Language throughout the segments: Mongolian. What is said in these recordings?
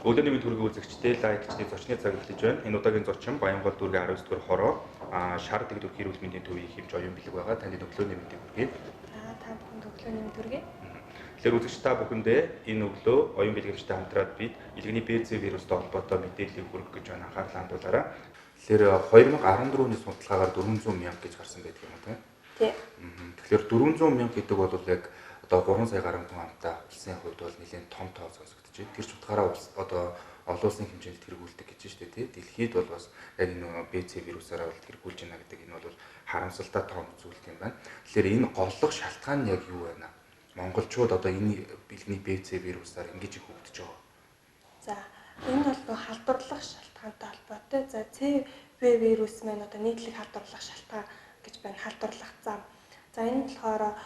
Өглөөний мэд хүргэе үзэгчдээ лайкчдын зочны цаг эхэлж байна. Энэ удаагийн зочин Баянгол дүүргийн 19 дугаар хороо шар дэгдүр хэрүүл мэндийн төвийн хэмж оюун бэлэг байгаа. Танд өглөөний мэндийг хүргэе. Та бүхэнд өглөөний мэнд хүргэе. Тэгэхээр үзэгч та бүхэндээ энэ өглөө оюун бэлгэмжтэй хамтраад бид илгэний БЦ вирустай холбоотой мэдээллийг хүргэх гэж байна. Анхаарлаа хандуулаарай. Тэгэхээр 2014 оны судалгаагаар 400 мянга гэж гарсан байдаг юм тийм. Тий. Тэгэхээр 400 мянга гэдэг бол яг одоо 3 сая гаруй хүн амтай улсын хувьд бол нэлээд том тоо сонсогдож байна. Тэр ч утгаараа одоо олон улсын хэмжээнд тэргүүлдэг гэж байна шүү дээ. Дэлхийд бол бас яг энэ БЦ вирусаараа бол тэргүүлж байна гэдэг энэ бол харамсалтай том зүйл юм байна. Тэгэхээр энэ голлох шалтгаан нь яг юу байна? Монголчууд одоо энэ бэлгэний БЦ вирусаар ингэж их хөгдөж байгаа. За энэ бол халдварлах шалтгаантай холбоотой. За ЦВ вирус маань одоо нийтлэг халдварлах шалтгаан гэж байна. Халдварлах зам. За энэ болохоор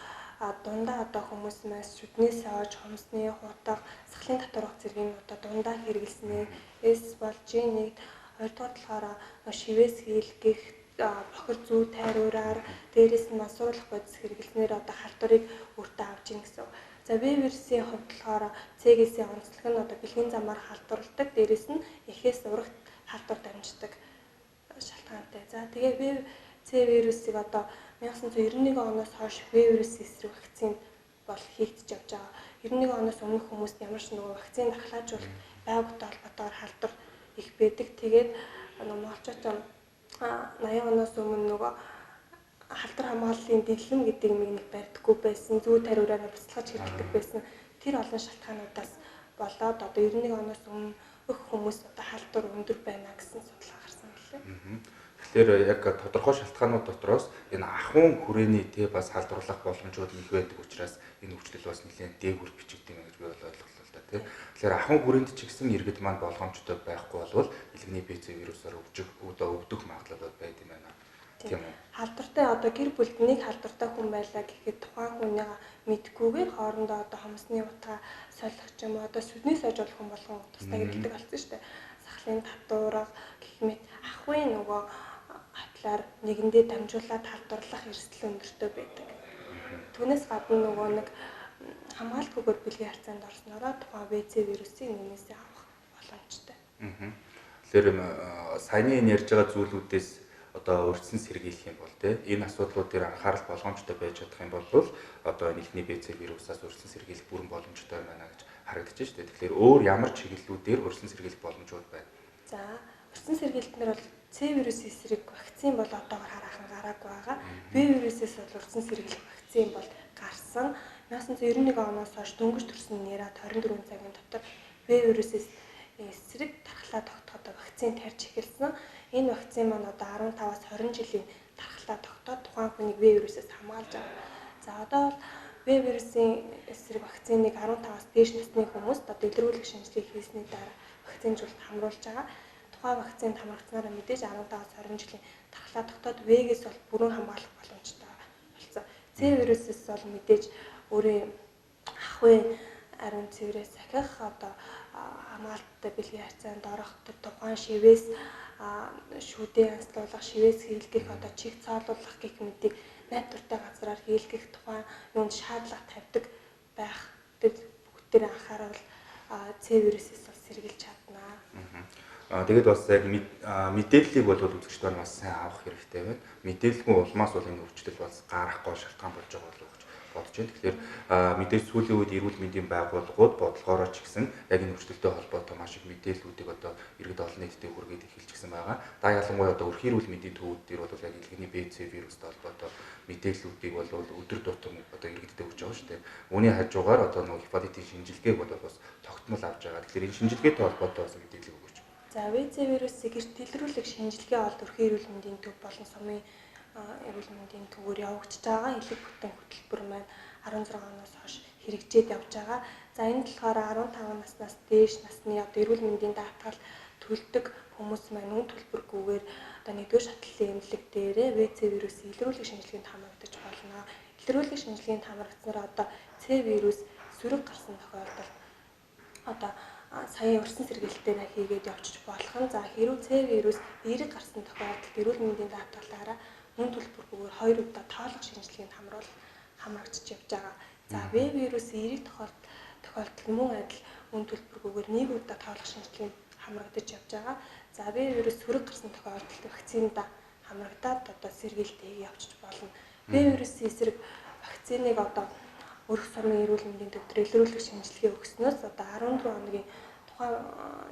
дундаа одоо хүмүүс маань шүднээс оож хумсны хутга сахлын татварх зэргийн одоо дундаа хэрэглэснээс бол G1 хоёрдугаар болохоор шивээс хийлгэх бохир зүү тайруулаар дээрээс нь мансууруулах бодис хэрэглэснээр одоо халдварыг өөртөө авч ийн гэсэн. За В вирусын хувьд болохоор С-гийн онцлог нь одоо бэлгийн замаар халдварладаг, дээрээс нь эхээс урагт халдвар дамждаг шалтгаантай. За тэгээ С вирусыг одоо 1991 оноос хойш В вирусын эсрэг вакцин бол хийгдэж явж байгаа. 91 оноос өмнөх хүмүүст ямар ч нөгөө вакцин дархлаажуулалт байгууллагатай холбоотойгоор халдвар их байдаг. Тэгээд монголчууд 80 оноос өмнө нөгөө халдвар хамгааллын дэглэм гэдэг нэг барьдаггүй байсан, зүү тариураараа бяцлагаж хэрэглэдэг байсан. Тэр олон шалтгаануудаас болоод одоо 91 оноос өмнөх хүмүүс одоо халдвар өндөр байна гэсэн судалгаа гарсан гэлээ. Тэгэхээр яг тодорхой шалтгаанууд дотроос энэ ахуйн хүрээний бас халдварлах боломжууд их байдаг учраас энэ өвчлөл бас нэлээд дээгүүр бичигдэв гэж би бол ойлголоо л да тийм. Тэгэхээр ахуйн хүрээнд ч гэсэн иргэд маань болгоомжтой байхгүй болвол илгэний БЦ вирусаар өвдөх магадлал байд юм байна. Тийм үү? Халдвартай одоо гэр бүлд нэг халдвартай хүн байлаа гэхэд тухайн хүнийг мэдгүйгээр хоорондоо одоо хомсны утга солих ч юм уу одоо сүднээс аж болох хүн болгон тусдаа хэрэглэдэг болсон шүү дээ. Сахлын татварга гэх мэт ахуйн нөгөө хатлаар нэгэндээ дамжуулаад халдварлах эрсдэл өндөртэй байдаг. Түүнээс гадна нөгөө нэг хамгаалтгүйгээр бэлгийн харьцаанд орснороо тухайн ВЦ вирусыг нэмээсээ авах боломжтой. Тэгэхээр саяны энэ ярьж байгаа зүйлүүдээс одоо өртсөн сэргийлэх юм бол энэ асуудлууд дээр анхаарал болгоомжтой байж чадах юм бол одоо нийтний БЦ вирусаас өртсөн сэргийлэх бүрэн боломжтой байна гэж харагдаж байна шүү дээ. Тэгэхээр өөр ямар чиглэлүүдээр өртсөн сэргийлэх боломжууд байна? За, өртсөн сэргийлэлтнэр бол С вирусын эсрэг вакцин бол одоогоор хараахан гараагүй байгаа. В вирусээс бол өртсөн сэргийлэх вакцин бол гарсан. 1991 оноос хойш дөнгөж төрсөн нэраад 24 цагийн дотор В вирусээс эсрэг дархлаа тогтооход вакцин тарьж эхэлсэн. Энэ вакцин маань одоо 15-аас 20 жилийн дархлаа тогтоод тухайн хүнийг В вирусээс хамгаалж байгаа. За одоо В вирусын эсрэг вакциныг 15-аас дээш насны хүмүүст одоо илрүүлэх шинжилгээ хийсний дараа вакцинжуулалт хамруулж байгаа. Тухайн вакцинд хамрагдсанаараа мэдээж 15-аас 20 жилийн дархлаа тогтоод В-гээс бол бүрэн хамгаалах боломжтой болсон. С вирусээс бол мэдээж өөрийн ахуйн ариун цэврээс сахих одоо хамгаалттай бэлгийн харьцаанд орох тухайн шивээс шүдээ анслуулах, шивээс хийлгэх одоо чих цоолуулах гэх мэтийг найдвартай газраар хийлгэх тухайн юунд шаардлага тавьдаг байх. Бүгдээр анхаарал С вирусээс бол сэргийлж чадна. Тэгээд бас яг мэдээллийг бол үзэгчд бас сайн авах хэрэгтэй байна. Мэдээлэлгүй улмаас бол энэ өвчлөл бас гарах гол шалтгаан болж байгаа болов уу гэж бодож байна. Тэгэхээр мэдээж сүүлийн үед эрүүл мэндийн байгууллагууд бодлогоороо ч гэсэн яг энэ өвчлөлтэй холбоотой маш их мэдээллүүдийг одоо иргэд олон нийтэд хүргээд эхэлчихсэн байгаа. Да ялангуяа одоо өрхийн эрүүл мэндийн төвүүд дээр бол яг илгэний БЦ вирустай холбоотой мэдээллүүдийг бол өдөр тутам одоо иргэдэд өгч байгаа шүү дээ. Үүний хажуугаар одоо нэг гепатитын шинжилгээг бол бас тогтмол авч байгаа. Тэгэхээр энэ шинжилгээтэй холбоотой бас мэдээлэл өгөөч. За ВЦ вирусыг гэрт дэлгэрүүлэх шинжилгээ олд өрхийн эрүүл мэндийн төв болон сумын эрүүл мэндийн төвөөр явагдаж байгаа. Элэг бүтээн хөтөлбөр маань 16 оноос хойш хэрэгжээд явж байгаа. За энэ болохоор 15 наснаас дээш насны одоо эрүүл мэндийн даатгал төлдөг хүмүүс маань үн төлбөргүйгээр одоо нэгдүгээр шатлалын эмнэлэг дээрээ ВЦ вирусын илрүүлэх шинжилгээнд хамрагдаж болно. Илрүүлэх шинжилгээнд хамрагдсанаар одоо С вирус сөрөг гарсан тохиолдолд одоо сая өрсөн сэргийлэлтээр хийгээд явчих болох нь. За хэрвээ С вирус эерэг гарсан тохиолдолд эрүүл мэндийн даатгалаараа мөн төлбөргүйгээр 2 удаа тоолох шинжилгээнд хамрагдаж явж байгаа. За В вирус эерэг тохиолдолд мөн адил үн төлбөргүйгээр нэг удаа тоолох шинжилгээ хамрагдаж явж байгаа. За B вирус сөрөг гарсан тохиолдолд вакцинда хамрагдаад одоо сэргийлтэйг явуулж болно. B вирусын эсрэг вакциныг одоо өрх сумын эрүүл мэндийн төвдөр илрүүлэх шинжилгээ өгснөөс одоо 14 хоногийн тухайн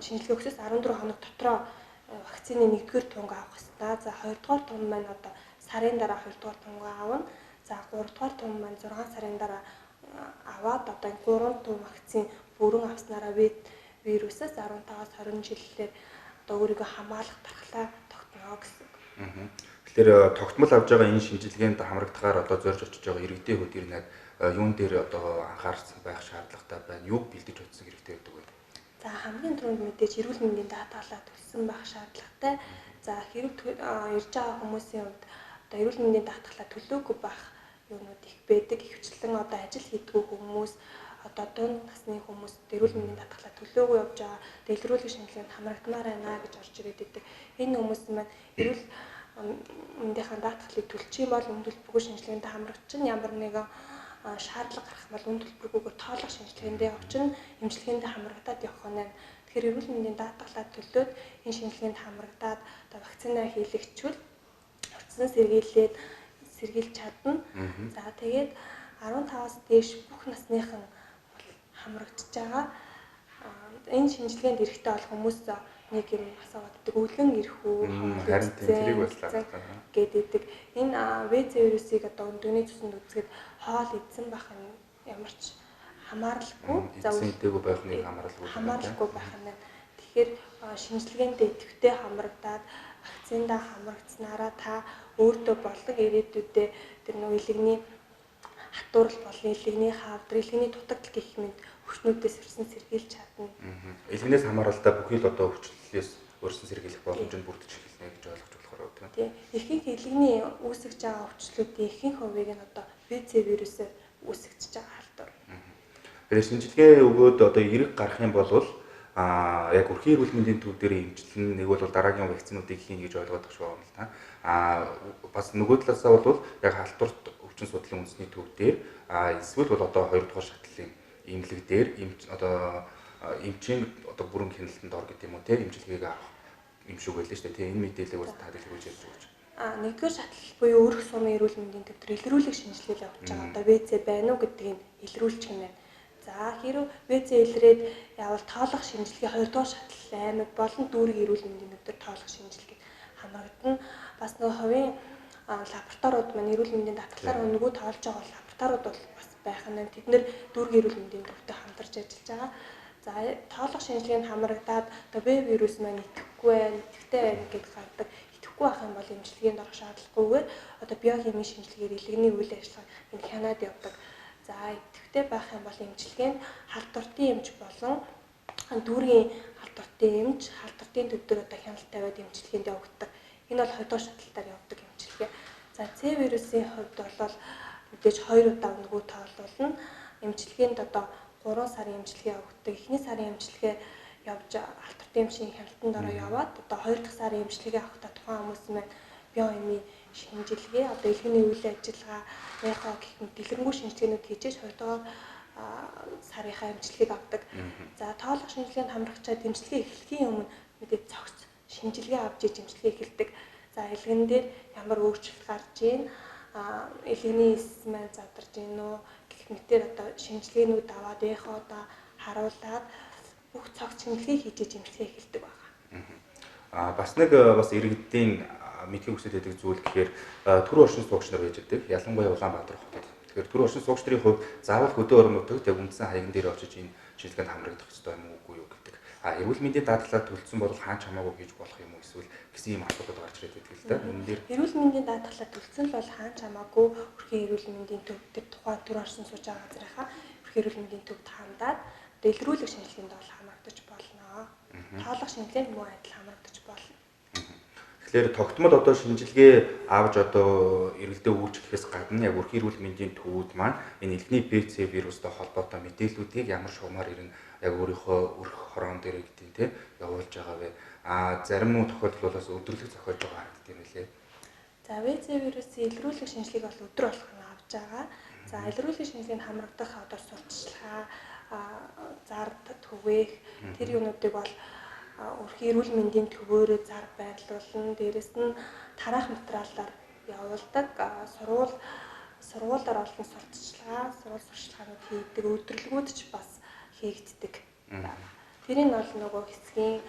шинжилгээ өгснөөс 14 хоног дотроо вакцины 1-р тунг авах ёстой. За 2-р тунг маань одоо сарын дараа 2-р тунг аавна. За 3-р тунг маань 6 сарын дараа аваад одоо энэ 3 тунг вакцин бүрэн авснараа вирусээс 15-аас 20 жилээр одоо өөрийгөө хамгаалах дархлаа тогтно гэсэн. Тэгэхээр тогтмол авж байгаа энэ шинжилгээнд хамрагдахаар одоо зорж очиж байгаа иргэдийн хувьд ер нь юун дээр одоо анхаарсан байх шаардлагатай байна? Юуг бэлдэж утсан хэрэгтэй гэдэг вэ? За хамгийн түрүүнд мэдээж эрүүл мэндийн даатгалаа төлсөн байх шаардлагатай. За хэрэг ирж байгаа хүмүүсийн хувьд одоо эрүүл мэндийн даатгалаа төлөөгүй байх юунууд их байдаг. Ихэвчлэн одоо ажил хийдгүү хүмүүс одоо дунд насны хүмүүс эрүүл мэндийн даатгалаа төлөөгүй явж байгаа. Дэлгэрүүлэх шинжилгээнд хамрагдмаар байна гэж орж ирээд идэг. Энэ хүмүүс маань эрүүл мэндийнхаа даатгалыг төлчих юм бол үн төлбөргүй шинжилгээнд хамрагдчихна. Ямар нэгэн шаардлага гарах бол үн төлбөргүйгээр тоолох шинжилгээнд явчихна. Эмчилгээнд хамрагдаад явах нь. Тэгэхээр эрүүл мэндийн даатгалаа төлөөд энэ шинжилгээнд хамрагдаад одоо вакцина хийлэгчвэл утсан сэргийлж чадна. За тэгээд 15-аас дээш бүх насныхан хамрагдаж байгаа. Энэ шинжилгээнд эрэхтэй бол хүмүүс нэг юм асуудаг үлгэн ирэх үү харин тэрийг баслаа гэдэг. Энэ ВЗ вирусыг одоо өндөгний цуснд үзэхэд хоол идсэн байх нь ямар ч хамааралгүй. За үсэнтэйг байх нэг хамааралгүй байх нь. Тэгэхээр шинжилгээнд идэвхтэй хамрагдаад вакциндаа хамрагдсанараа та өөртөө болдог ирээдүйдээ тэр нэг илэгний хатуурал болон илэгний хавдар, илэгний дутагдал гэх мэт өвчнүүдээс ирсэн сэргийлж чадна. Илэгнээс хамааралтай бүхий л одоо өвчлөлөөс өрсөн сэргийлэх боломжийг бүрдэж эхэлнэ гэж ойлгож болохоор байна. Тийм. Ихэнх илэгний үүсгэж байгаа өвчлөлүүдийн ихэнх хувийг нь одоо ВЗ вирусээр үүсгэж байгаа халдвар. Тэгэхээр шинжилгээ өгөөд одоо эрэг гарах юм бол яг өрхийн эрүүл мэндийн төв дээр эмчилнэ, нэг бол дараагийн вакцинуудыг хийнэ гэж ойлгоод байгаа шүү юм л та. Бас нөгөө талаасаа бол яг халдварт өвчин судлалын үндэсний төв дээр эсвэл бол одоо 2 дугаар шатлалын эмнэлэг дээр одоо эмчийн одоо бүрэн хяналтанд ор гэдэг юм уу те эмчилгээг авах юм шиг байлаа шүү дээ. Тэгээ энэ мэдээллийг бас та дэлгэрүүлж ярьж өгөөч. Нэгдүгээр шатлал буюу өрх сумын эрүүл мэндийн төвдөр илрүүлэх шинжилгээ явуулж байгаа. Одоо ВЗ байна уу гэдгийг илрүүлчих юм байна. За хэрв ВЗ илрээд явал тоолох шинжилгээ 2 дугаар шатлал аймаг болон дүүргийн эрүүл мэндийн төвдөр тоолох шинжилгээ хамрагдана. Бас нөгөө хувийн лабораториуд маань эрүүл мэндийн даатгалаар өнгөө тоолж байгаа лабораториуд бол бас байх нь. Тэд нэр дүүргийн эрүүл мэндийн төвтэй хамтарч ажиллаж байгаа. За тоолох шинжилгээнд хамрагдаад одоо B вирус маань идэвхгүй байна, идэвхтэй байна гэдээ гардаг. Идэвхгүй байх юм бол эмчилгээнд орох шаардлагагүйгээр одоо биохимийн шинжилгээр илэгний үйл ажиллагаа хянаад явдаг. За идэвхтэй байх юм бол эмчилгээнд халдвартын эмч болон дүүргийн халдвартын эмч, халдвартын төвдөр одоо хяналт тавиад эмчилгээнд явагддаг. Энэ бол 2 дугаар шатлалтаар явдаг эмчилгээ. За C вирусын хувьд бол мэдээж 2 удаа өнгөө тоолуулна. Эмчилгээнд одоо 3 сарын эмчилгээ явагддаг. Эхний сарын эмчилгээ явж халдвартын эмчийн хяналтанд ороо яваад одоо 2 дахь сарын эмчилгээ авахдаа тухайн хүмүүс маань биохимийн шинжилгээ, одоо илгэний үйл ажиллагаа, эхо гэх мэт дэлгэрэнгүй шинжилгээнүүд хийжээж 2 дугаар сарынхаа эмчилгээг авдаг. За тоолох шинжилгээнд хамрагчаад эмчилгээ эхлэхийн өмнө мэдээд цогц шинжилгээ авч иж эмчилгээ эхэлдэг. За илгэн дээр ямар өөрчлөлт гарч ийн, илгэний эс маань задарч ийн үү гэх мэтээр одоо шинжилгээнүүд аваад эходоо харуулад бүх цогц шинжилгээ хийж иж эмчилгээ эхэлдэг байна. Бас нэг бас иргэдийн мэдхийг хүсэж байдаг зүйл гэхээр төрийн оршин суугч нар байж байдаг. Ялангуяа Улаанбаатар хотод. Тэгэхээр төрийн оршин суугч нарын хувьд заавал хөдөө орон нутагт яг үндсэн хаягн дээр очиж энэ шинжилгээнд хамрагдах ёстой юм уугүй юу гэдэг. Эрүүл мэндийн даатгалаар төлсөн бол хаач хамаагүй хийж болох юм уу эсвэл гэсэн юм асуудал гарч ирээд байдаг л да. Энэ дээр эрүүл мэндийн даатгалаар төлсөн л бол хаач хамаагүй өрхийн эрүүл мэндийн төв дээр тухайн төрийн оршин сууж байгаа газрынхаа өрхийн эрүүл мэндийн төвд хандаад дэлгэрүүлэх шинжилгээнд бол хамрагдаж болно. Тоолох шинжилгээнд мөн адил хамрагдаж болно. Тэгэхээр тогтмол одоо шинжилгээ авч одоо эргэлдээ үйлчлэхээс гадна яг өрхийн эрүүл мэндийн төвүүд маань энэ элхний ПЦ вирустай холбоотой мэдээллүүдийг ямар шугамар ирнэ яг өөрийнхөө өрх хорон дээр гэдэг нь те явуулж байгаа вэ? Зарим нь тохиолдол болоос өдөрлөг зохиож байгаа харагддаг юм лээ. За ВЗ вирусын илрүүлэх шинжилгээг бол өдөр болгон авч байгаа. За илрүүлгийн шинжилгээнд хамрагдах одоо сурталчилгаа, зард түгээх тэр юунуудыг бол өрхийн эрүүл мэндийн төвөөрөө зар байрлуулна. Дээрэс нь тараах материалаар явуулдаг. Сургуулиар олон сурталчилгаанууд хийдэг, өдөрлгүүд ч бас хийгддэг байна. Тэрийг бол нөгөө хэсгийн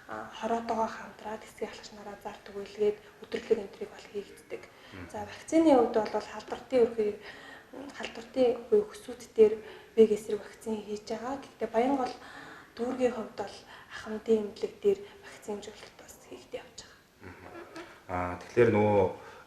хороотойгоо хамтраад хэсгийн ахлагч нараа зар түгээлгээд өдөрлөг энтрийг бол хийгддэг. За вакцины хувьд бол халдвартын өсвүүд дээр вег эсрэг вакцин хийж байгаа. Гэхдээ Баянгол дүүргийн хувьд бол ахмадын эмнэлэг дээр вакцинжуулалт бас хийгдэж явж байгаа. Тэгэхээр нөгөө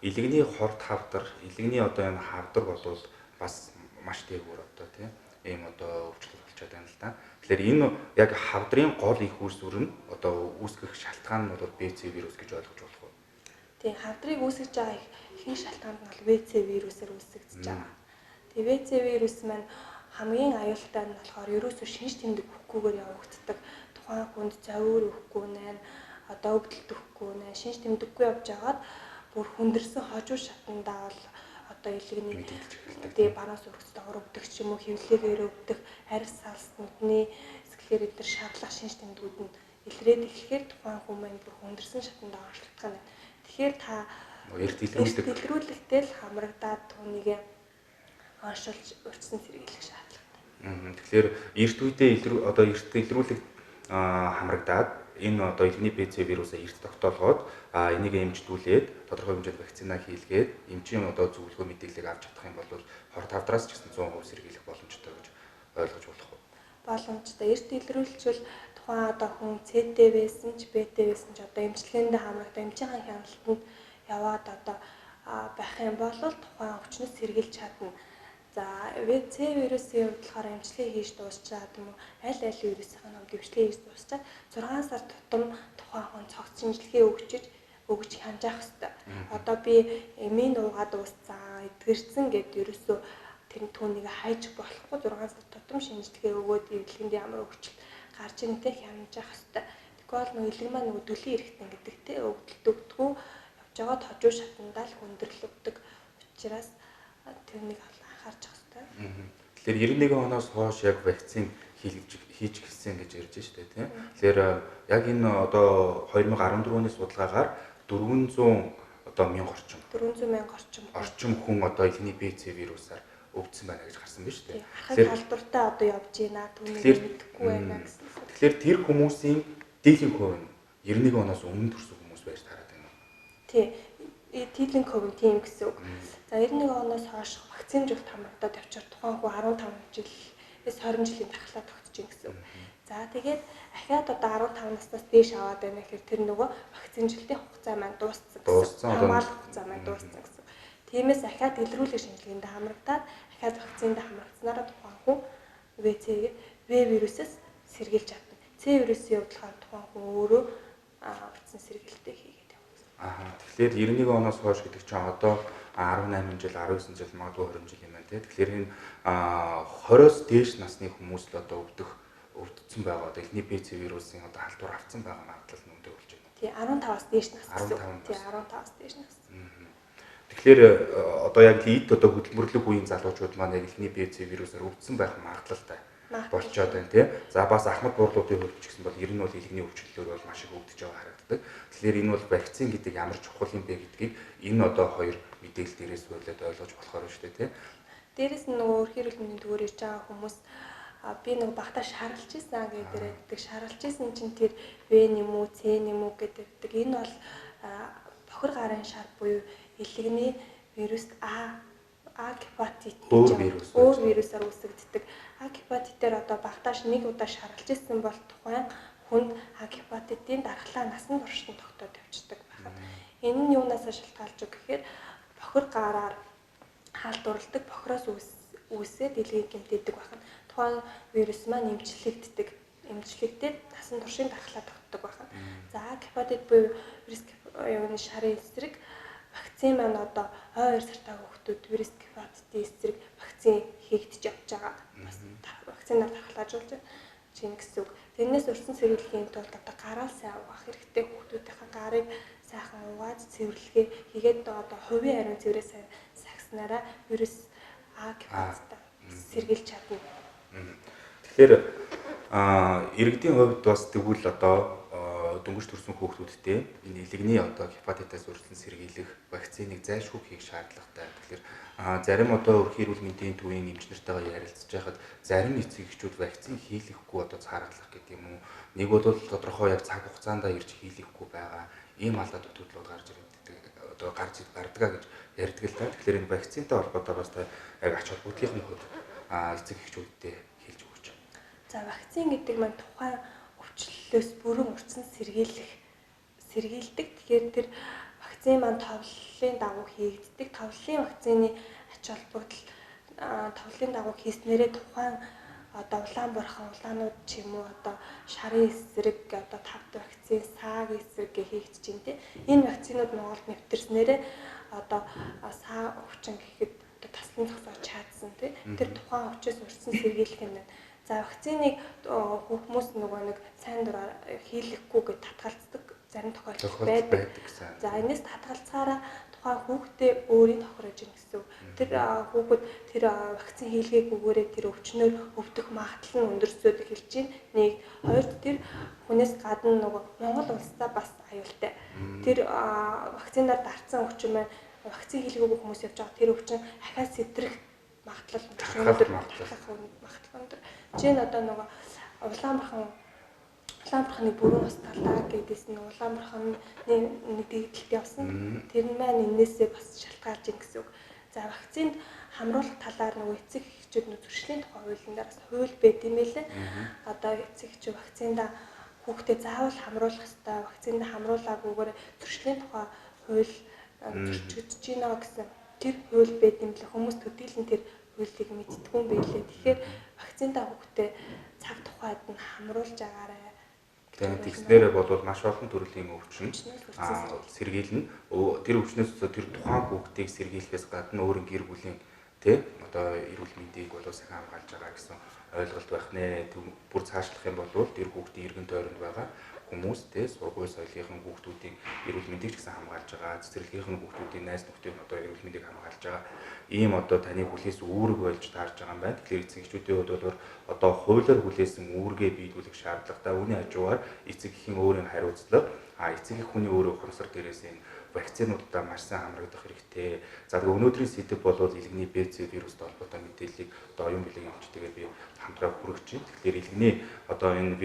илэгний хорт хавдар, илэгний одоо энэ хавдар болвол бас маш дээгүүр одоо тийм ийм одоо өвчлөл болчиход байна л да. Тэгэхээр энэ яг хавдрын гол их үүсвэр нь одоо үүсгэх шалтгаан нь бол БЦ вирус гэж ойлгож болох уу? Тийм, хавдрыг үүсгэж байгаа ихэнх шалтгаан нь бол ВЦ вирусээр үүсгэж байгаа. Тэгээ ВЦ вирус маань хамгийн аюултай нь болохоор ерөөсөө шинж тэмдэг өгөхгүйгээр явагддаг. Тухайн хүнд зовир өгөхгүй нэ, одоо өвдөлт өгөхгүй нэ, шинж тэмдэггүй явж байгаад бүр хүндэрсэн хожуу шатандаа бол одоо илэгний тэгээ бараас өргөцдөөр өвдөх ч юм уу, хөвлөгээр өвдөх, арьс салс нүдний эсгэлээр эдгээр шаарлах шинж тэмдгүүд нь илрээд эхлэхээр тухайн хүмүүс бүр хүндэрсэн шатандаа оршигдох нь. Тэгэхээр та эрт илрүүлэгтэй л хамрагдаад түүнийг оншилж урьдчилан сэргийлэх шаардлагатай. Тэгэхээр эрт үедээ эрт илрүүлэг хамрагдаад энэ одоо илэгний БЦ вирусаа эрт тогтоолгоод энийг эмчдүүлээд тодорхой хэмжээнд вакцина хийлгээд эмчийн одоо зөвлөгөө мэдээллийг авч чадах юм бол хорт хавдраас ч гэсэн 100% сэргийлэх боломжтой гэж ойлгож болох уу? Боломжтой. Эрт илрүүлжүүл тухайн одоо хүн ЦТ байсан ч БТ байсан ч одоо эмчилгээндээ хамрагдаа эмчийн хяналтанд яваад одоо байх юм бол тухайн өвчнөс сэргийлж чадна. За ВЦ вирусын хувьд болохоор эмчилгээ хийж дуусчаад юм уу аль вирусын хувьд эмчилгээ хийж дуусчаад 6 сар тутам тухайн хүн цогц шинжилгээ өгч хянжаах хэрэгтэй. Одоо би эмийн уугаад дууссан, эдгэрсэн гэд ерөөсөө тэр түүнийг хайж болохгүй 6 сар тутам шинжилгээ өгөөд илгэнд ямар өвчлөлт гарч ирэнтэй хянжаах хэрэгтэй. Тэгвэл нөгөө илэг маань нөгөө дөлийн эргэтэн гэдэгтэй өвдөлтөгдгөө явж байгаа хожуу шатандаа л хүндрэлдэг учраас тэрнийг харж ах хэрэгтэй. Тэгэхээр 91 оноос хойш яг вакцин хийж гисэн гэж ярьж штэ тийм. Тэгэхээр яг энэ одоо 2014 оны судалгаагаар 400 одоо 400,000 орчим хүн одоо илэгний БЦ вирусаар өвдсөн байна гэж гарсан байна шүү дээ. Тэгэхээр халдвартай одоо явж байна. Түүнийг мэдэхгүй байна гэсэн. Тэгэхээр тэр хүмүүсийн дийлэнх хувь нь 91 оноос өмнө төрсэн хүмүүс байж тараад байна уу? Тий. Дийлэнх хувь нь тийм гэсэн үг. За 91 оноос хойш вакцинжуулалт хамрагдаад явчаар тухайн хүн 15 жилээс 20 жилийн дархлаа тогтож ийн гэсэн үг. За тэгээд ахиад одоо 15 наснаас дээш аваад байна гэхээр тэр нөгөө вакцинжуулалтын хугацаа маань дууссан гэсэн. Хамгаалах хугацаа маань дууссан гэсэн. Тиймээс ахиад илрүүлэг шинжилгээнд хамрагдаад ахиад вакцинд хамрагдсанараа тухайн хүн В вирусээс сэргийлж чадна. С вирусын хувьд болохоор тухайн хүн өөрөө вакцин сэргийлэлтээ хийгээд явна. Тэгэхээр 91 оноос хойш гэдэг чинь одоо 18 жил, 19 жил, магадгүй 20 жил юм байна тийм. Тэгэхээр энэ 20-оос дээш насны хүмүүс л одоо өвдсөн байгаа. Одоо илэгний БЦ вирусын одоо халдвар авсан байгаа магадлал нь өндөр болж байна. Тий 15-аас дээш нас гэсэн. Тий 15-аас дээш нас. Тэгэхээр одоо яг эд одоо хөдөлмөрлөг үеийн залуучууд маань яг илэгний БЦ вирусаар өвдсөн байх магадлалтай болчиход байна тийм. За бас ахмад буурлуудын хувьд ч гэсэн бол ер нь бол илэгний өвчлөлөөр бол маш их өвдөж байгаа харагддаг. Тэгэхээр энэ бол вакцин гэдэг ямар чухал юм бэ гэдгийг энэ одоо хоёр мэдээлэл дээрээс болоод ойлгож болохоор байна шүү дээ тийм. Дээрээс нь нөгөө өрхийн эрүүл мэндийн төвөөр ирж байгаа хүмүүс би нэг багтаа шаралж исэн гэдэг шаралж исэн чинь тэр В нэмүү С нэмүү гэдэг энэ бол бохир гарын шар буюу илэгний вируст А гепатит гэж өөр вирусаар үүсгэгддэг. А гепатитээр одоо багтааш нэг удаа шаргалж исэн бол тухайн хүнд А гепатитийн дархлаа насан туршид тогтоод явждаг байна. Энэ нь юунаас шалтгаалж вэ гэхээр бохир гараар халдварладаг бохироос үүсээд илгийг гэмтээдэг байна. Тухайн вирус маань эмчлэгдээд насан туршийн дархлаа тогтдог байна. За гепатит буюу вирус шарын эсрэг вакцин маань одоо ой 2 сартай хүүхдүүд вирус гепатитийн эсрэг вакцин хийгдэж явж байгаа. Бас вакцинаар дархлаажуулж байна гэсэн үг. Тэрнээс урьдчилан сэргийлэхийн тулд одоо гараал сайн угаах хэрэгтэй, хүүхдүүдийнхээ гарыг сайхан угаад цэвэрлэгээ хийгээд одоо хувийн ариун цэврээ сайн сагснараа вирус капацтай сэргийлж чадна. Тэгэхээр иргэдийн хувьд бас тэгвэл одоо дөнгөж төрсэн хүүхдүүдтэй энэ илэгний одоо гепатитаас үргэлжлэн сэргийлэх вакциныг зайлшгүй хийх шаардлагатай. Тэгэхээр зарим одоо өрхийн эрүүл мэндийн төвийн эмч нартайгаа ярилцж байхад зарим эцэг эхчүүд вакцин хийлгэхгүй одоо цааргалах гэдэг юм уу. Нэг бол тодорхой яг цаг хугацаанд ирж хийлгэхгүй байгаа. Ийм алдаад төтлүүд гарч ирдэг. Одоо гарч гардгаа гэж ярьдаг л та. Тэгэхээр энэ вакцинтай холбоотой бас яг ач холбогдлын хувьд эцэг эхчүүдтэй хэлж өгч. За вакцин гэдэг маань тухайн өвчлөлөөс бүрэн урьдчилан сэргийлдэг. Тэгэхээр тэр вакцин маань товлолын дагуу хийгддэг. Товлолын вакцины ач холбогдол товлолын дагуу хийснээрээ тухайн одоо улаан бурхан улаанууд ч юм уу одоо шарын эсрэг одоо тавд вакцин, саг эсрэг хийгдэж байна тийм. Энэ вакцинууд Монголд нэвтэрснээрээ одоо саа өвчин гэхэд одоо таслан зогсоож чадсан тийм. Тэр тухайн өвчөөс урьдчилан сэргийлэх юм байна. За вакциныг хүмүүс нөгөө нэг сайн дураар хийлгэхгүй гэж татгалздаг зарим тохиолдол байдаг. За энэс татгалцаараа тухайн хүүхдээ өөрийн тохирож ийн гэсэн. Тэр хүүхэд тэр вакцин хийлгээгүйгээрээ тэр өвчнөөр өвдөх магадлал нь өндөрсөд эхэлж байна. Нэг хоёрт тэр хүнээс гадна нөгөө Монгол улстай бас аюултай. Тэр вакцинаар дарцсан өвчин маань вакцин хийлгээгүй хүмүүс явж байгаа тэр өвчин ахаа сэтрэх магадлал өндөр магадлал. Жишээ нь одоо нөгөө улаан бурханы бүрэн ус талаа гэдээс нь улаан бурханы нэг дэгдэлт явсан. Тэр нь маань энээсээ бас шалтгаалж ийн гэсэн үг. За вакцинд хамруулах талаар нөгөө эцэг эхчүүд нөө зөрчлийн тухай хуулиндаа бас хууль байд юм байлээ. Одоо эцэг эхчүүд вакцинда хүүхдэд заавал хамруулах ёстой. Вакцинд хамруулаагүйгээр зөрчлийн тухай хууль зөрчигдөж байна гэсэн тэр хууль байд юм л хүмүүс төдийлөн тэр хуулийг мэддэггүй юм байлээ. Тэгэхээр вакцинда хүүхдээ цаг тухайд нь хамруулж агаарай. Тэгснээрээ бол маш олон төрлийн өвчин сэргийлнэ. Тэр өвчнөөс тэр тухайн хүүхдийг сэргийлэхээс гадна өөрийн гэр бүлийн тий одоо эрүүл мэндийг бол сайн хамгаалж байгаа гэсэн ойлголт байх нэ. Бүр цаашлах юм бол тэр хүүхдийн эргэн тойронд байгаа хүмүүс тий сургууль соёлынхан хүүхдүүдийн эрүүл мэндийг ч гэсэн хамгаалж байгаа. Цэцэрлэгийнхэн хүүхдүүдийн найз нөхдийн одоо эрүүл мэндийг хамгаалж байгаа. Ийм одоо таны хүлээс үүрэг болж таарж байгаа юм байна. Тэгэхээр эцэг эхчүүдийн хувьд бол одоо хуулиар хүлээсэн үүргээ биелүүлэх шаардлагатай. Үүний хажуугаар эцэг эхийн өөрийн хариуцлага эцэг эх хүний өөрөө ухамсар дээрээс энэ вакцинуудаа маш сайн хамрагдах хэрэгтэй. За тэгээ өнөөдрийн сэдэв бол илэгний БЦ вирустай холбоотой мэдээллийг одоо оюун билегийн эмчтэйгээ би хамтраа хүргэж байна. Тэгэхээр илэгний одоо энэ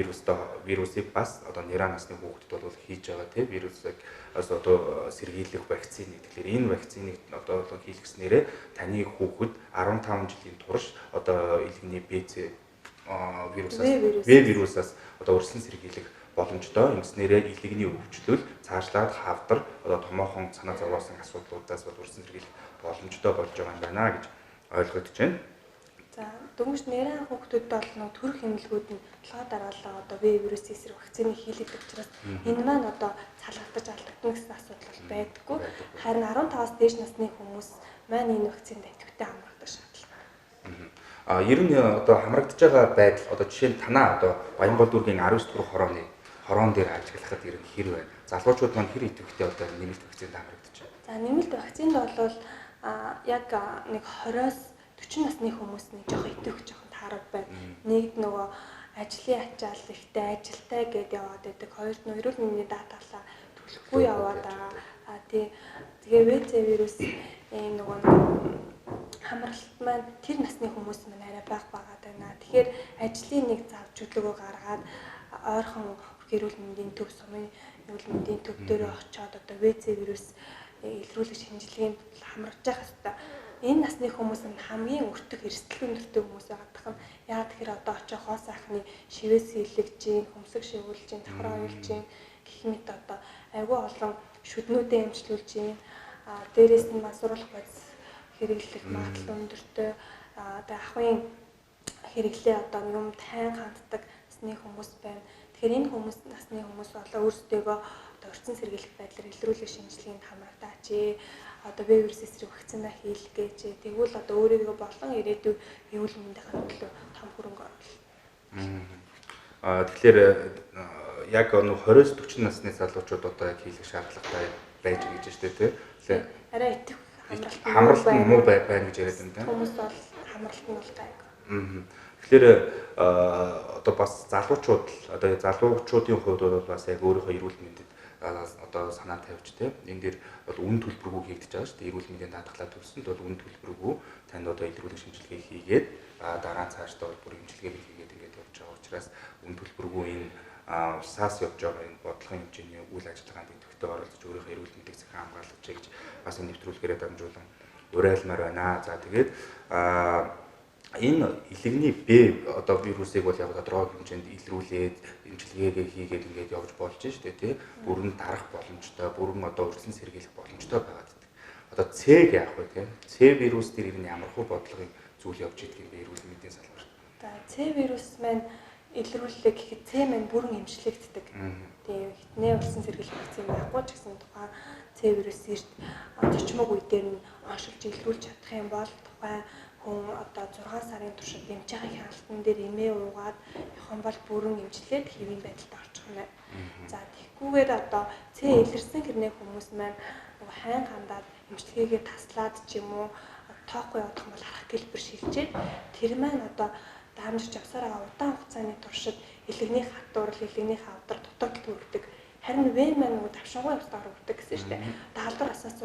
вирусыг бас одоо нэраа насны хүүхдэд бол хийж байгаа тийм вирусыг одоо сэргийлэх вакцин. Тэгэхээр энэ вакциныг одоо хийлгэснээрээ таны хүүхэд 15 жилийн турш одоо илэгний БЦ вирусаас одоо урьдчилан сэргийлэх боломжтой. Ингэснээрээ илэгний өвчлөл цаашлаад хавдар одоо томоохон санаа зовлоосон асуудлуудаас бол урьдчилан сэргийлэх боломжтой болж байгаа юм байна гэж ойлгогдож байна. За дөнгөж нэрийн хүүхдүүд бол нөө төрөх эмнэлгүүд нь толгой дараалал одоо В вирусын эсрэг вакциныг хийлгэж учраас энэ маань одоо цалгагдаж алдагдана гэсэн асуудал бол байдаггүй. Харин 15-аас дээш насны хүмүүс маань энэ вакцинд идэвхтэй хамрагдах шаардлага. Ер нь одоо хамрагдаж байгаа байдал одоо жишээ нь танаа одоо Баянгол дүүргийн 19 дэх хороон дээр ажиглахад ер нь хэр байна? Залуучууд маань хэр идэвхтэй одоо нэмэлт вакцинд хамрагдаж байна? За нэмэлт вакцинд бол яг нэг 20-оос 40 насны хүмүүс нэг жоох идэвх жоох таарав байна. Нэгд нөгөө ажлын ачаал ихтэй ажилтай гэдээ яваад байдаг. Хоёрт нь эрүүл мэндийн даатгалаа төлөхгүй яваад байгаа. Тэгээ ВЦ вирус нөгөө хамралт маань тэр насны хүмүүс маань арай байгаад байна. Тэгэхээр ажлын нэг зав чөлөөгөө гаргаад ойрхон эрүүл мэндийн төв сумын эрүүл мэндийн төв дээр очиод одоо ВЦ вирус илрүүлэх шинжилгээнд хамрагдж явах хэрэгтэй. Энэ насны хүмүүс нь хамгийн өртөг эрсдэл өндөртэй хүмүүс байгаадах нь яг тэгэхээр одоо очиж хоо сайхны шивээс хийлгэж гин, хөмсөг шивүүлж гин, давхар оюулж гин гэх мэт одоо айгүй олон шүднүүдээ эмчлүүлж гин. Дээрээс нь мансууруулах бодис хэрэглэх магадлал өндөртэй. Одоо ахын хэрэглээ одоо юм тайн ханддаг насны хүмүүс байна. Тэгэхээр энэ насны хүмүүс болоо өөрсдөө урьдчилан сэргийлэх байдлаар илрүүлэх шинжилгээнд хамрагдаач. Одоо В вирус эсрэг вакцина хийлгээч. Тэгвэл одоо өөрийгөө болон ирээдүйн эрүүл мэндийн төлөө том хөрөнгө оруулах. Тэгэхээр яг 20-40 насны залуучууд одоо яг хийлгэх шаардлагатай байж гэж байна шүү дээ. Арай итгэх Хамралт нь муу байна гэж яриад байна. Хүмүүс бол хамралт нь бол гайг. Тэгэхээр одоо бас залуучууд одоо залуучуудын хувьд бол бас яг өөрийнхөө эрүүл мэндэд одоо санаа тавьж тэ энэ дээр бол үн төлбөргүй хийгдэж байгаа шүү дээ. Эрүүл мэндийн даатгалаа төлсөнд бол үн төлбөргүй танд одоо илрүүлэх шинжилгээ хийгээд дараа нь цаашдаа бол бүр эмчилгээ хийгээд ингээд явж байгаа учраас үн төлбөргүй энэ усаас явж байгаа энэ бодлогын хэмжээний үйл ажиллагаанд идэвхтэй оролцож өөрийнхөө эрүүл мэндийг сайхан хамгаалж гэж бас энэ нэвтрүүлгээрээ дамжуулан уриалмаар байна. За тэгээд энэ илэгний Б одоо вирусыг бол яг тодорхой хэмжээнд илрүүлээд эмчилгээгээ хийгээд ингээд явж болж штэ тий. Бүрэн дарах боломжтой, бүрэн одоо өрсөн сэргийлэх боломжтой байгаад байдаг. Одоо С-г яах вэ тий? С вирус дээр энэ ямар хөө бодлогын зүйл явж идэх юм бэ эрүүл мэндийн салбарт? За С вирус маань илрүүлэлээ гэхэд С маань бүрэн эмчлэгддэг. Тийм хитнээ өрсөн сэргийлэх вакцин байхгүй ч гэсэн тухайн С вирус ирд зочмог үе дээр нь оншилж илрүүлж чадах юм бол тухайн хүн одоо 6 сарын туршид эмч ахын хяналтан дээр эмээ уугаад явах юм бол бүрэн эмчлээд хэвийн байдалд орчих юм байна. За тэгхгүйгээр одоо С илэрсэн хэрнээ хүмүүс маань нөгөө хайн хандаад эмчилгээгээ таслаад ч юм уу тоохгүй явах юм бол арах гэлбэр шилжээд тэр маань одоо даамжирч явсараа удаан хугацааны туршид илэгний хатуурал, илэгний хавдар дутагдaltaд хүрдэг. Харин В маань нөгөө давшингуй явцдаар хүрдэг гэсэн шүү дээ. Даалдар асаас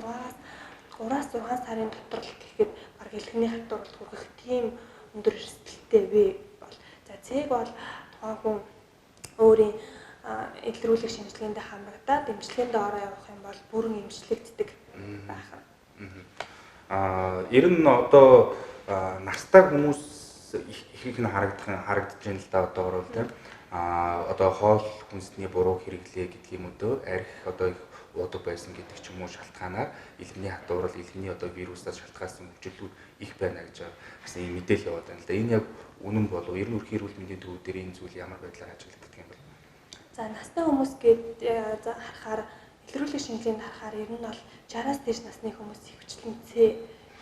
3-6 сарын дотор л гэхэд баг илэгний хатууралд хүрэх тийм өндөр эрсдэлтэй В бол. За С-г бол тухайн хүн өөрийн илрүүлэх шинжилгээндээ хамрагдаад эмчилгээндээ ороо явах юм бол бүрэн эмчлэгддэг байх. Ер нь одоо настай хүмүүс их нь харагдаж байна л да одоо бол тийм одоо хоол хүнсний буруу хэрэглээ гэдэг юм уу арх одоо их уудаг байсан гэдэг ч юм уу шалтгаанаар илэгний хатуурал илэгний одоо вирусаас шалтгаалсан хүчлүүд их байна гэж гэсэн юм мэдээлэл яваад байна л да. Энэ яг үнэн болов уу? Ер нь өрхийн эрүүл мэндийн төвүүд дээр энэ зүйл ямар байдлаар ажиглагддаг юм бэ? За настай хүмүүс гээд харахаар илрүүлэх шинжилгээнд харахаар ер нь бол 60-аас дээш насны хүмүүс хөвчлэн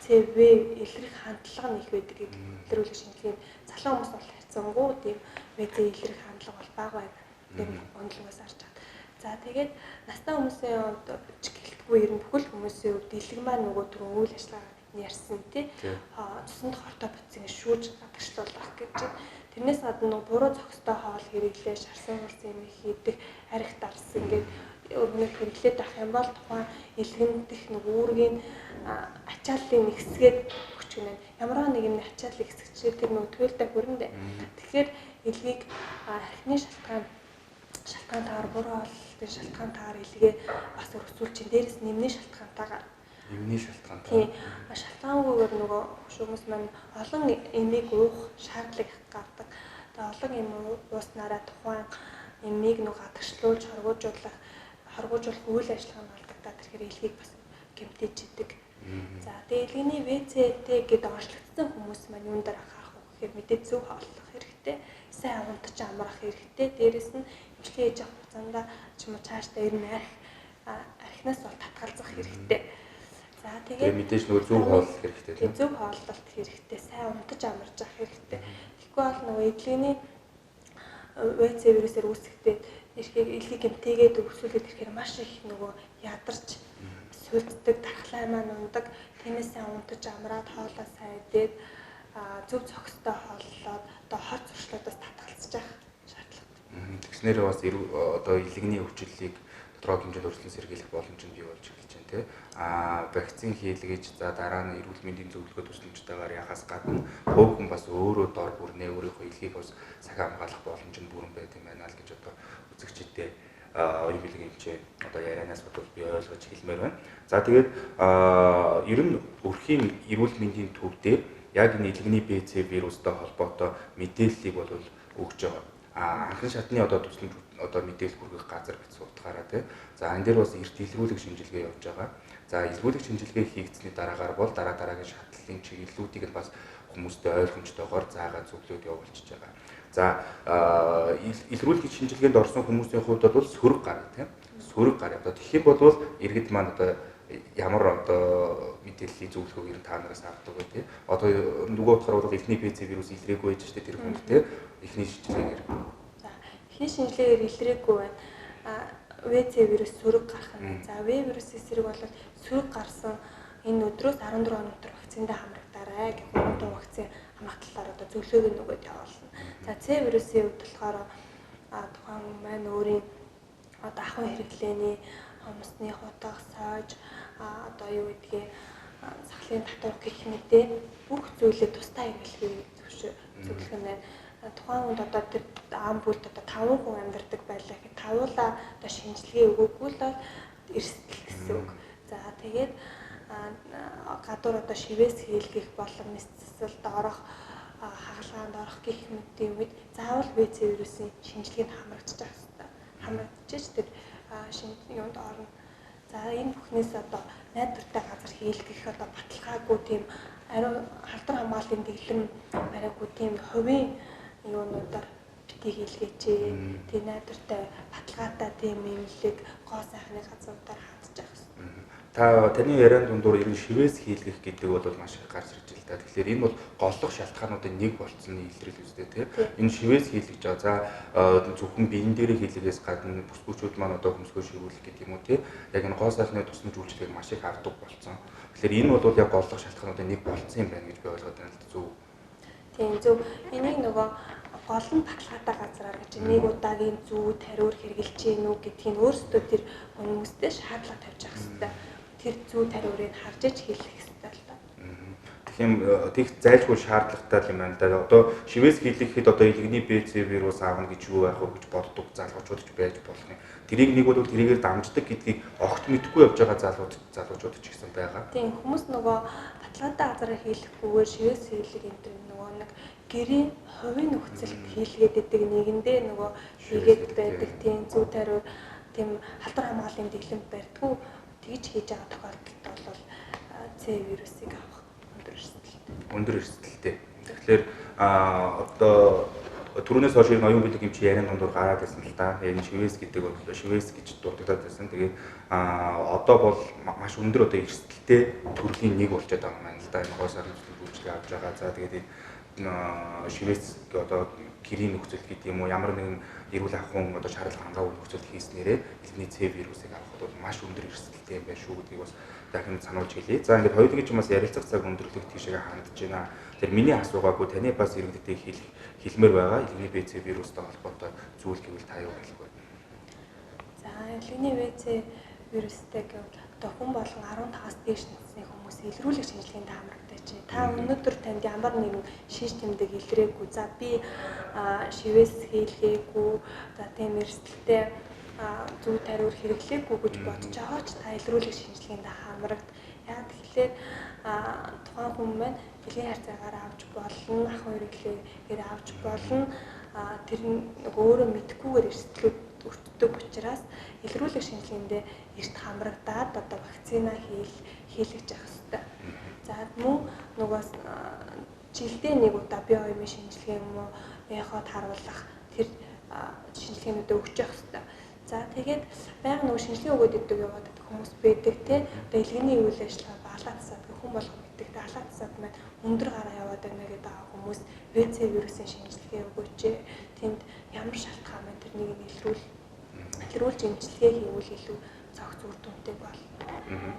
ЦВ илрэх хандлага нь их байдаг гэдэг илрүүлэх шинжилгээнд залуу хүмүүс бол харьцангуй тийм ВЗ илрэх хандлага бол бага байна. Тэр онцлогоос харж байгаа. За тэгээд настай хүмүүсийн хувьд ч гэлтгүй ер нь бүхэл хүмүүсийн хувьд дэлгэн маань нөгөө түрүү үйл ажиллагаа ярьсан тий. Цуснд хортой буцын шүүж гадагшлуулах гэж. Тэрнээс гадна нөгөө буруу зохистой хоол хэрэглээ, шарсан хурц юм хийдэг, арх дарс ингээд өөрөөр хэрэглээд авах юм бол тухайн илгэн дэх нөгөө үүргийн ачааллын нэгсгээд өгч гэнэ. Ямар нэгэн ачааллыг хэсэгчээр тэр нөгөө төлөлтэй хүрнэ. Тэгэхээр илгийг архины шалтгаантайгаар буруу хооллолтын шалтгаантайгаар илгээ бас өргөсүүл чинь дээрээс нэмний шалтгаантайгаар тийм шалтгаангүйгээр нөгөө хүмүүс маань олон эмийг уух шаардлага гаргадаг. Тэгээ олон эм ууснараа тухайн эмийг нөгөө гадагшлуулж хоргоожуулах үйл ажиллагаа нь болдог. Тэгэхээр илгийг бас гэмтэж идэг. За тэгээ илгэний ВЦТ гэдэг онцлогдсон хүмүүс маань юунд дээр анхаарах вэ гэхээр мэдээ зөв хооллох хэрэгтэй. Сайн унтаж амрах хэрэгтэй. Дээрэс нь эмчилгээ хийж авах хугацаанд ч юм уу цаашдаа ер нь архинаас бол татгалзах хэрэгтэй. За тэгээд мэдээж нөгөө зөв хооллох хэрэгтэй тийм. Зөв хооллолт хэрэгтэй. Сайн унтаж амарч авах хэрэгтэй. Тэгэхгүй бол нөгөө эдлэгийн ВЦ вирусээр үүсгэхдээ илгийг гэмтээгээд өргөсүүлээд ирэхээр маш их нөгөө ядарч сүлддэг, дархлаа маань ундаг. Тиймээс сайн унтаж амраад хоолоо сайн идээд зөв зохистой хооллоод одоо хор зуршлуудаас татгалзаж явах шаардлагатай. Тэгснээр бас одоо илэгний өвчлөлийг тодорхой хэмжээнд өрсөн сэргийлэх боломж нь бий болж эхэлж байна тий. Вакцин хийлгэж за дараа нь эрүүл мэндийн зөвлөгөө тусламжтайгаар яхаас гадна хувь хүн бас өөрөө дор бүрнээ өөрийнхөө илгийг бас сахин хамгаалах боломж нь бүрэн байт юм байна л гэж одоо үзэгчдэд оюун билгийн хэмжээ одоо ярианаас бодвол би ойлгож хэлмээр байна. За тэгээд ер нь өрхийн эрүүл мэндийн төв дээр яг энэ илэгний БЦ вирустай холбоотой мэдээллийг бол өгч байгаа. Анхны шатны одоо тусламж одоо мэдээлэл хүргэх газар бит суудгаараа тий. За энэ дээр бас эрт илрүүлэх шинжилгээ явж байгаа. За илрүүлэх шинжилгээ хийгдсэний дараагаар бол дараагийн шатлалын чиглэлүүдийг нь бас хүмүүстээ ойлгомжтойгоор заагаад зөвлөд явуулчихж байгаа. За илрүүлэх шинжилгээнд орсон хүмүүсийн хувьд бол сөрөг гар тийм. Сөрөг гар. Одоо тэгэх юм бол иргэд маань одоо ямар одоо мэдээллийн зөвлөгөөг ер нь та нараас авдаг вэ тий. Одоо нөгөө утгаар бол эхний БЦ вирус илрээгүй байж штэ тэр хүнд тий. Эхний шинжилгээгээр. За эхний шинжилгээгээр илрээгүй байна. ВЦ вирус сөрөг гарах нь. За В вирусын эсрэг бол сөрөг гарсан энэ өдрөөс 14 хоног дотор вакциндаа хамрагдаарай гэх 3 вакцины хамгаалалтаар одоо зөвлөгөөг нөгөөд явуулна. За С вирусын хувьд болохоор тухайн хүн маань өөрийн одоо ахуйн хэрэглээний хүмүүсний хутаг сойж одоо юу гэдгийг сахлын татвар гэх мэтээ бүх зүйлээ тусдаа хэрэглэхийг зөвлөх юм байна. Тухайн хүнд одоо тэр ам бүлд одоо 5 хүн амьдардаг байлаа гэхэд 5-уулаа одоо шинжилгээ өгөөгүй л бол эрсдэл гэсэн үг. За тэгээд гадуур одоо шивээс хийлгэх болон мэсцэлд орох хагалгаанд орох гэх мэтийн үед заавал ВЦ вирусын шинжилгээнд хамрагдчих хэрэгтэй. Хамрагдчих тэр юунд орно. За энэ бүхнээс одоо найдвартай газар хийлгэх одоо баталгаагүй тийм ариун халдвар хамгааллын дэглэм бариагүй тийм хувийн юунуудаар бити хийлгээч. Тэр найдвартай баталгаатай тийм имлэг гоо сайхны газруудаар хандчих хэрэгтэй. Таны яриан дундуур ер нь шивээс хийлгэх гэдэг бол маш их гарч ирж байна. Тэгэхээр энэ бол голлох шалтгаануудын нэг болцсон илрэл үстэй тийм. Энэ шивээс хийлгэж байгаа. За зөвхөн биеийн дээр хийлгээс гадна бүсгүүчүүд маань одоо хөмсгөө шивүүлэх гэдэг юм уу тийм. Яг энэ гоо сайхны тусламж үйлчлэгийг маш их авдаг болцсон. Тэгэхээр энэ бол яг голлох шалтгаануудын нэг болцсон юм байна гэж би ойлгоод байна л зөв. Тийм зөв. Энийг нөгөө гол нь баталгаатай газраар гэж нэг удаагийн зүү тариур хэрэгжилж гин үү гэдгийг өөрсдөө тэр хүмүүстэй шаардлага тавьж явах хэрэгтэй. Тэр зүү тариурыг харж иж хийлгэх хэрэгтэй л доо. Тэгэх зайлшгүй шаардлагатай юм байна л да. Одоо шивээс хийлгэхэд одоо илгэний БЦ вирус аавна гэж юу байх вэ гэж боддог залуучууд ч байж болох юм. Тэрийг нэг бол тэрийгээр дамждаг гэдгийг огт мэдгүй явж байгаа залуучууд ч гэсэн байгаа. Тийм хүмүүс нөгөө баталгаатай газараар хийлгэхгүйгээр шивээс хийлгэх энэ төр нөгөө нэг гэрийн хувийн нөхцөлд хийлгээд идэг нэгэндээ нөгөө хийгээд байдаг тийм зүү тариур тийм халдвар хамгааллын дэглэмт барьдгүй тэгж хийж байгаа тохиолдолд бол С вирусыг авах өндөр эрсдэлтэй. Тэгэхээр одоо түрүүнээс хойш энэ оюун билег эмчийн яриан дундуур гараад байсан л да. Энэ шивээс гэдэг бол шивээс гэж дурддагдаад байсан. Тэгээд одоо бол маш өндөр одоо эрсдэлтэй төрлийн нэг болчиход байгаа юм байна л да. Энэ гоо сайхны үйлчлэг авч байгаа. За тэгээд шивээс одоо гэрийн нөхцөл гэдэг юм уу ямар нэгэн эрүүл ахуйн одоо шаардлага хангаагүй нөхцөлд хийснээрээ илний С вирусыг авахд бол маш өндөр эрсдэлтэй юм байна шүү гэдгийг бас дахин сануулж хэлье. За ингээд хоёулын ч юм бас ярилцах цаг өндөрлөх тийшээ хандж байна. Тэр миний асуугаагүй таны бас иргэдэд хэлмээр байгаа илний БЦ вирустай холбоотой зүйл гэвэл та юу хэлэх вэ? За илний БЦ вирустэй гэвэл одоо хүн болгон 15-аас дээш насны хүмүүс илрүүлэх шинжилгээнд хамрагдаж байна. Та өнөөдөр танд ямар нэгэн шиш тэмдэг илрээгүй. За би шивээс хийлгээгүй. За тийм эрсдэлтэй зүү тариур хэрэглээгүй гэж бодож байгаа ч та илрүүлэх шинжилгээнд хамрагд. Яг тэгэхээр тухайн хүн маань бэлгийн харьцаагаар авч болно, ахуйн хэрэглээгээр авч болно. Тэр нэг өөрөө мэдхгүйгээр эрсдлүүд өртдөг учраас илрүүлэх шинжилгээндээ эрт хамрагдаад одоо вакцина хийлгэж явах хэрэгтэй. За мөн нөгөө жилдээ нэг удаа биоэмийн шинжилгээ юм уу, эход харуулах тэр шинжилгээнүүдээ өгч явах хэрэгтэй. За тэгээд байнга нөгөө шинжилгээ өгөөд идэг яваад хүмүүс байдаг те. Одоо илгэний үйл ажиллагаа балаа тасаад хүн болго мэддэг. Балаа тасаад маань өндөр гараа яваад байна гэдэг хүмүүс ВЦ вирусын шинжилгээ өгөөч. Тэнд ямар шалтгаан байна тэрнийг илрүүлж эмчилгээ хийвэл илүү цогц үр дүнтэй болно.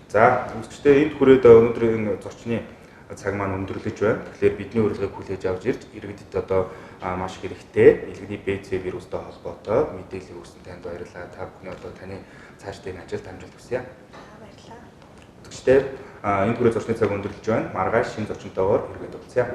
За үзэгчдээ энд хүрээд өнөөдрийн зочны цаг маань өндөрлөж байна. Тэгэхээр бидний урилгыг хүлээж авч ирж иргэдэд одоо маш хэрэгтэй илгэний БЦ вирустай холбоотой мэдээлэл өгсөн танд баярлалаа. Та бүхний одоо таны цаашдын ажилд амжилт хүсье. Баярлалаа. Үзэгчдээ энд хүрээд зочны цаг өндөрлөж байна. Маргааш шинэ зочнотойгоор иргэд уулзъя.